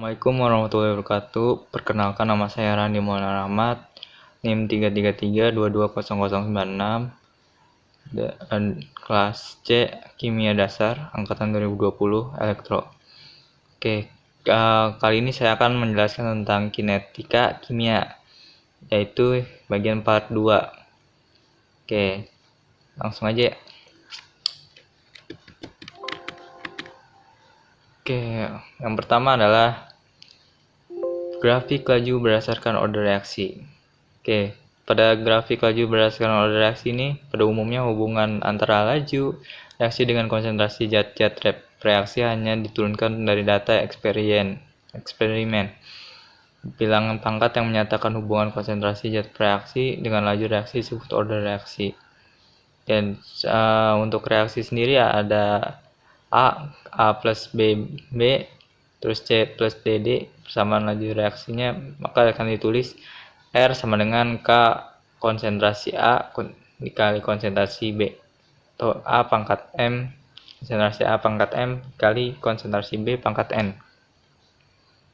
Assalamualaikum warahmatullahi wabarakatuh. Perkenalkan, nama saya Randi Maulana Rahmat, NIM 333220096 dan kelas C Kimia Dasar angkatan 2020 Elektro. Oke, kali ini saya akan menjelaskan tentang kinetika kimia, yaitu bagian part 2. Oke, langsung aja ya. Oke, yang pertama adalah grafik laju berdasarkan order reaksi. Oke, pada grafik laju berdasarkan order reaksi ini, pada umumnya hubungan antara laju reaksi dengan konsentrasi zat-zat reaksi hanya diturunkan dari data eksperimen. Bilangan pangkat yang menyatakan hubungan konsentrasi zat reaksi dengan laju reaksi disebut order reaksi. Dan untuk reaksi sendiri ya ada A plus B, terus C plus DD persamaan laju reaksinya, maka akan ditulis R sama dengan K konsentrasi A dikali konsentrasi B, atau A pangkat M konsentrasi A pangkat M kali konsentrasi B pangkat N.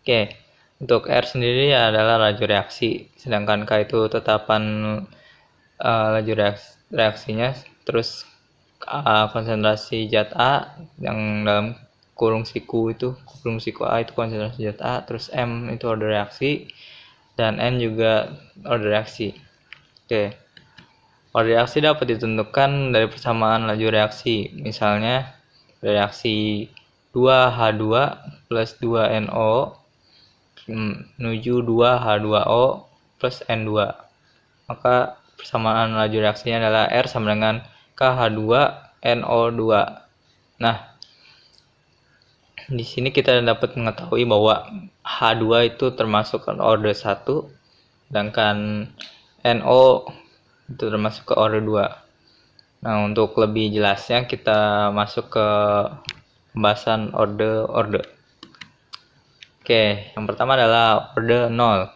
Oke, untuk R sendiri adalah laju reaksi, sedangkan K itu tetapan laju reaksinya, terus konsentrasi zat A yang dalam kurung siku A itu konsentrasi zat A, terus M itu order reaksi, dan N juga order reaksi. Oke, order reaksi dapat ditentukan dari persamaan laju reaksi. Misalnya reaksi 2H2 plus 2NO menuju 2H2O plus N2, maka persamaan laju reaksinya adalah R sama dengan KH2NO2. Nah, di sini kita dapat mengetahui bahwa H2 itu termasuk ke order 1, sedangkan NO itu termasuk ke order 2. Nah, untuk lebih jelasnya kita masuk ke pembahasan order. Oke, yang pertama adalah order 0.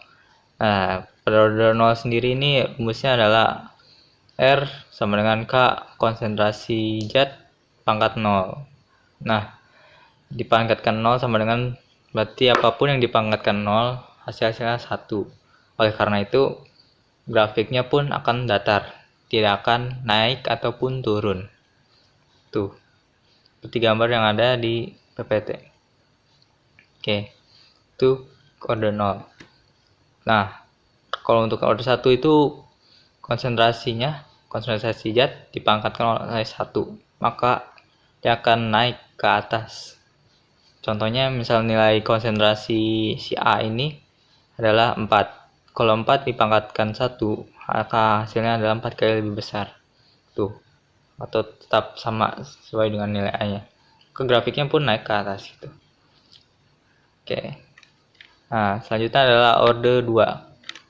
Nah, pada order 0 sendiri ini rumusnya adalah R sama dengan K konsentrasi zat pangkat 0. Nah, dipangkatkan 0 sama dengan, berarti apapun yang dipangkatkan 0 hasilnya 1. Oleh karena itu grafiknya pun akan datar, tidak akan naik ataupun turun. Tuh, seperti gambar yang ada di PPT. Oke, itu order 0. Nah, kalau untuk order 1 itu konsentrasi zat dipangkatkan oleh 1, maka dia akan naik ke atas. Contohnya misal nilai konsentrasi si A ini adalah 4. Kalau 4 dipangkatkan 1, maka hasilnya adalah 4 kali lebih besar. Tuh, atau tetap sama sesuai dengan nilai A-nya. Grafiknya pun naik ke atas gitu. Oke. Nah, selanjutnya adalah order 2.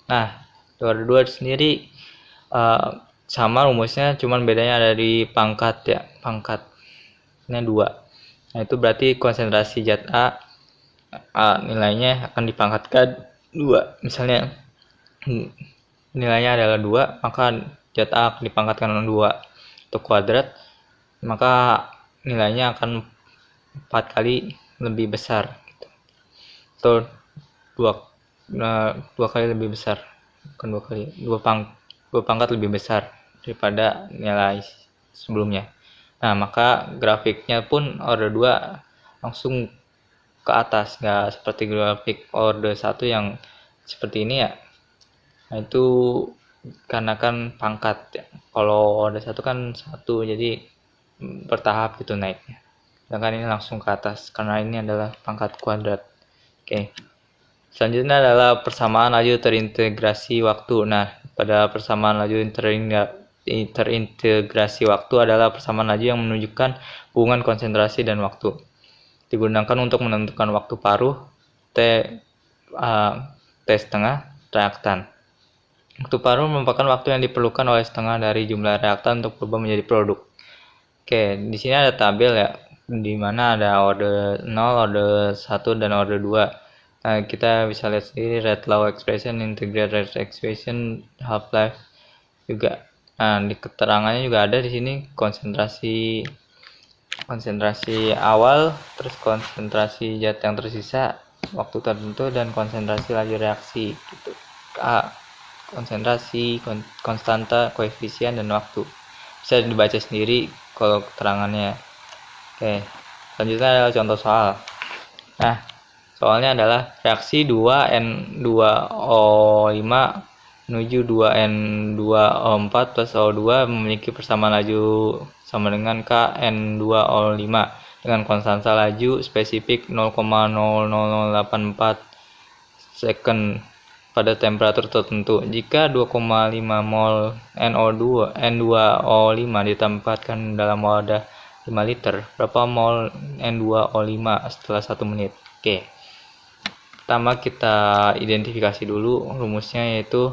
Nah, order 2 sendiri sama rumusnya, cuman bedanya ada di pangkat ya, pangkatnya 2. Nah, itu berarti konsentrasi zat A nilainya akan dipangkatkan 2. Misalnya nilainya adalah 2, maka zat A akan dipangkatkan 2 untuk kuadrat, maka nilainya akan 4 kali lebih besar gitu. Atau 2 kali lebih besar, bukan 2 kali, 2 pangkat lebih besar daripada nilai sebelumnya. Nah, maka grafiknya pun order 2 langsung ke atas, nggak seperti grafik order 1 yang seperti ini ya. Nah, itu karena kan pangkat ya. Kalau order 1 kan 1, jadi bertahap gitu naiknya. Sedangkan ini langsung ke atas karena ini adalah pangkat kuadrat. Oke. Selanjutnya adalah persamaan laju terintegrasi waktu. Nah, pada persamaan laju terintegrasi waktu adalah persamaan laju yang menunjukkan hubungan konsentrasi dan waktu. Digunakan untuk menentukan waktu paruh T setengah reaktan. Waktu paruh merupakan waktu yang diperlukan oleh setengah dari jumlah reaktan untuk berubah menjadi produk. Oke, di sini ada tabel ya, di mana ada order 0, order 1, dan order 2. Nah, kita bisa lihat sendiri rate law expression, integrated rate expression, half life juga. Nah, di keterangannya juga ada di sini konsentrasi awal, terus konsentrasi zat yang tersisa, waktu tertentu, dan konsentrasi laju reaksi gitu. A. Konsentrasi, konstanta, koefisien, dan waktu. Bisa dibaca sendiri kalau keterangannya. Oke, selanjutnya adalah contoh soal. Nah, soalnya adalah reaksi 2N2O5 menuju 2N2O4 plus O2 memiliki persamaan laju sama dengan KN2O5 dengan konstanta laju spesifik 0,00084 second pada temperatur tertentu. Jika 2,5 mol N2O5 ditempatkan dalam wadah 5 liter, berapa mol N2O5 setelah 1 menit? Oke. Pertama kita identifikasi dulu rumusnya, yaitu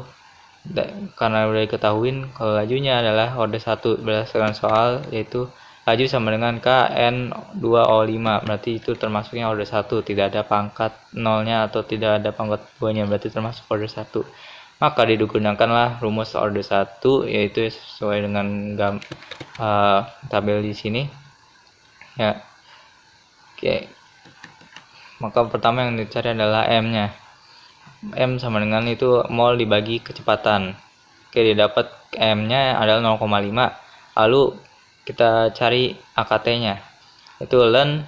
karena udah diketahui kalau lajunya adalah order 1 berdasarkan soal, yaitu laju sama dengan KN2O5, berarti itu termasuknya order 1, tidak ada pangkat nolnya atau tidak ada pangkat 2-nya, berarti termasuk order 1. Maka digunakanlah rumus order 1, yaitu sesuai dengan tabel di sini ya. Oke. Maka pertama yang dicari adalah M-nya. M sama dengan itu mol dibagi kecepatan. Oke, didapat M-nya adalah 0,5. Lalu kita cari AKT-nya. Itu ln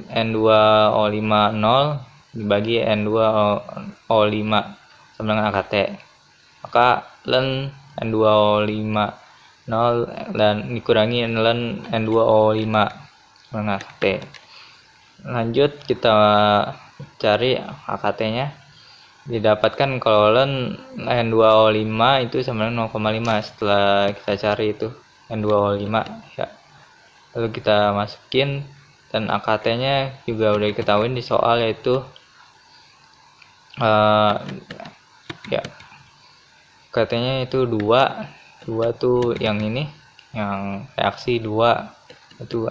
N2O5 0 dibagi N2O5 sama dengan AKT. Maka ln N2O5 0 dan dikurangi ln N2O5 sama dengan AKT. Lanjut kita cari AKT-nya. Didapatkan kalau ln N2O5 itu sama dengan 0,5. Setelah kita cari itu N2O5 ya, lalu kita masukin, dan AKT-nya juga udah diketahui di soal, yaitu ya AKT-nya itu 2 tuh yang ini, yang reaksi 2 itu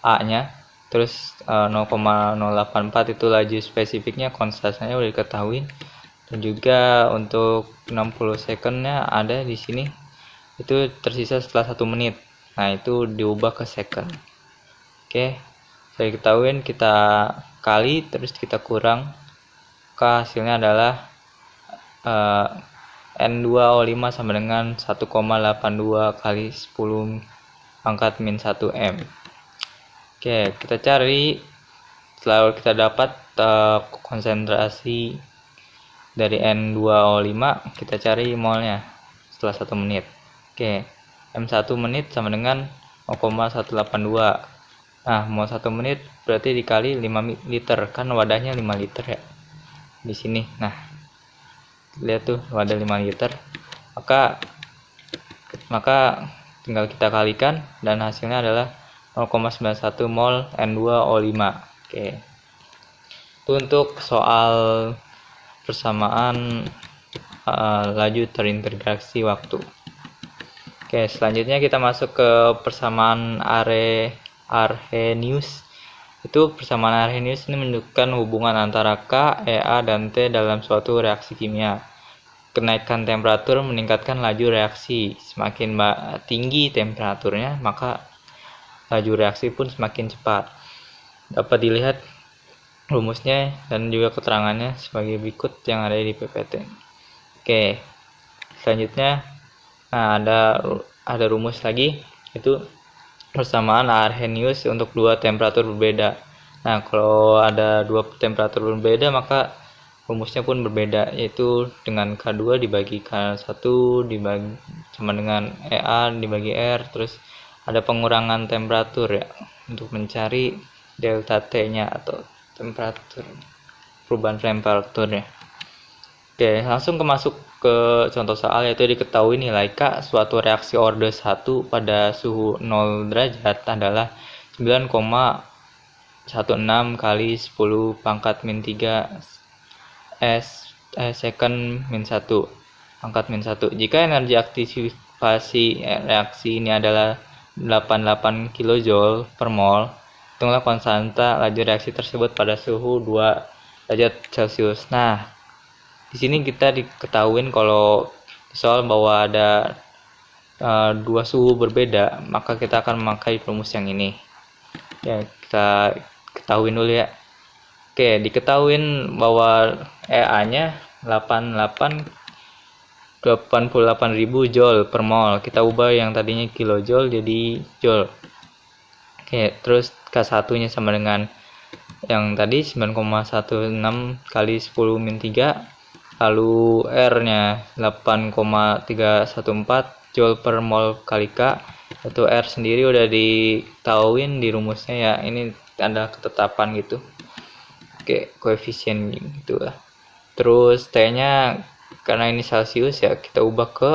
A-nya. Terus 0,084 itu laju spesifiknya, konstantanya udah diketahui, dan juga untuk 60 secondnya ada di sini, itu tersisa setelah 1 menit. Nah, itu diubah ke second. Oke, saya ketahuin, kita kali terus kita kurang, maka hasilnya adalah N2O5 sama dengan 1,82 kali 10 pangkat min 1 M. Oke, kita cari. Setelah kita dapat konsentrasi dari N2O5, kita cari molnya setelah 1 menit. Oke, M1 menit sama dengan 0,182. Nah, mol 1 menit berarti dikali 5 liter, kan wadahnya 5 liter ya di sini. Nah, lihat tuh wadah 5 liter. Maka tinggal kita kalikan, dan hasilnya adalah 0,91 mol N2O5. Oke. Itu untuk soal persamaan laju terintegrasi waktu. Oke, selanjutnya kita masuk ke persamaan Arrhenius. Itu persamaan Arrhenius ini menunjukkan hubungan antara K, EA, dan T dalam suatu reaksi kimia. Kenaikan temperatur meningkatkan laju reaksi. Semakin tinggi temperaturnya, maka laju reaksi pun semakin cepat. Dapat dilihat rumusnya dan juga keterangannya sebagai berikut yang ada di PPT. Oke, selanjutnya ada rumus lagi, itu persamaan Arrhenius untuk 2 temperatur berbeda. Nah, kalau ada 2 temperatur berbeda, maka rumusnya pun berbeda, yaitu dengan K2 dibagi K1 dibagi sama dengan EA dibagi R. Terus ada pengurangan temperatur ya, untuk mencari delta T-nya atau temperatur, perubahan temperaturnya. Oke, langsung masuk ke contoh soal, yaitu diketahui nilai K suatu reaksi order 1 pada suhu 0 derajat adalah 9,16 kali 10 pangkat min 3 second min 1 pangkat min 1. Jika energi aktivasi reaksi ini adalah 88 kJ per mol, hitunglah konstanta laju reaksi tersebut pada suhu 2 derajat Celcius. Nah, di sini kita diketahuin kalau soal bahwa ada 2 suhu berbeda, maka kita akan memakai rumus yang ini. Ya, kita ketahuin dulu ya. Oke, diketahuin bahwa EA-nya 88.000 joule per mol. Kita ubah yang tadinya kilojoule jadi joule. Oke, terus K1-nya sama dengan yang tadi 9,16 kali 10 min 3. Lalu R-nya 8,314 joule per mol kali K. Itu R sendiri udah diketahuin di rumusnya ya. Ini ada ketetapan gitu. Oke, koefisien gitu lah. Terus T-nya karena ini Celsius ya, kita ubah ke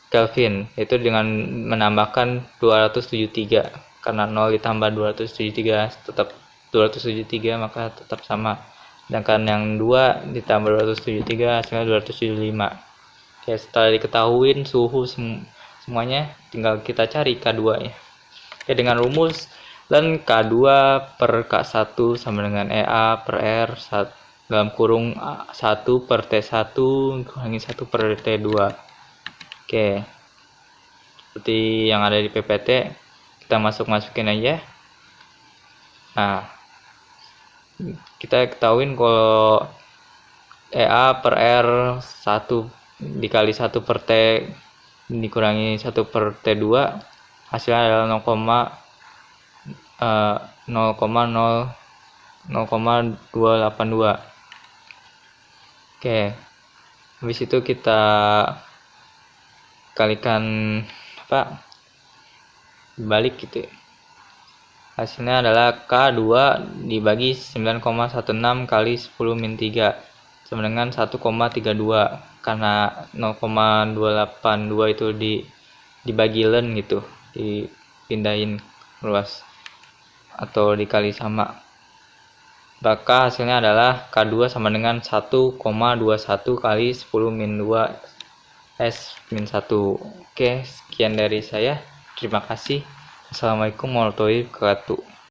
Kelvin, yaitu dengan menambahkan 273. Karena 0 ditambah 273 tetap 273, maka tetap sama. Sedangkan yang 2 ditambah 273 hasilnya 275. Oke, setelah diketahui suhu semuanya, tinggal kita cari K2 ya. Oke, dengan rumus ln K2 per K1 sama dengan EA per R dalam kurung 1 per T1 kurangi 1 per T2. Oke, seperti yang ada di PPT, kita masukin aja. Nah, kita ketahuin kalau EA per R 1 dikali 1 per T dikurangi 1 per T2 hasilnya adalah 0,282. Oke, habis itu kita kalikan balik gitu ya. Hasilnya adalah K2 dibagi 9,16 kali 10 min 3 sama dengan 1,32. Karena 0,282 itu dibagi ln gitu, dipindahin luas atau dikali sama, maka hasilnya adalah K2 sama dengan 1,21 kali 10 min 2 S min 1. Oke, sekian dari saya. Terima kasih. Assalamualaikum warahmatullahi wabarakatuh.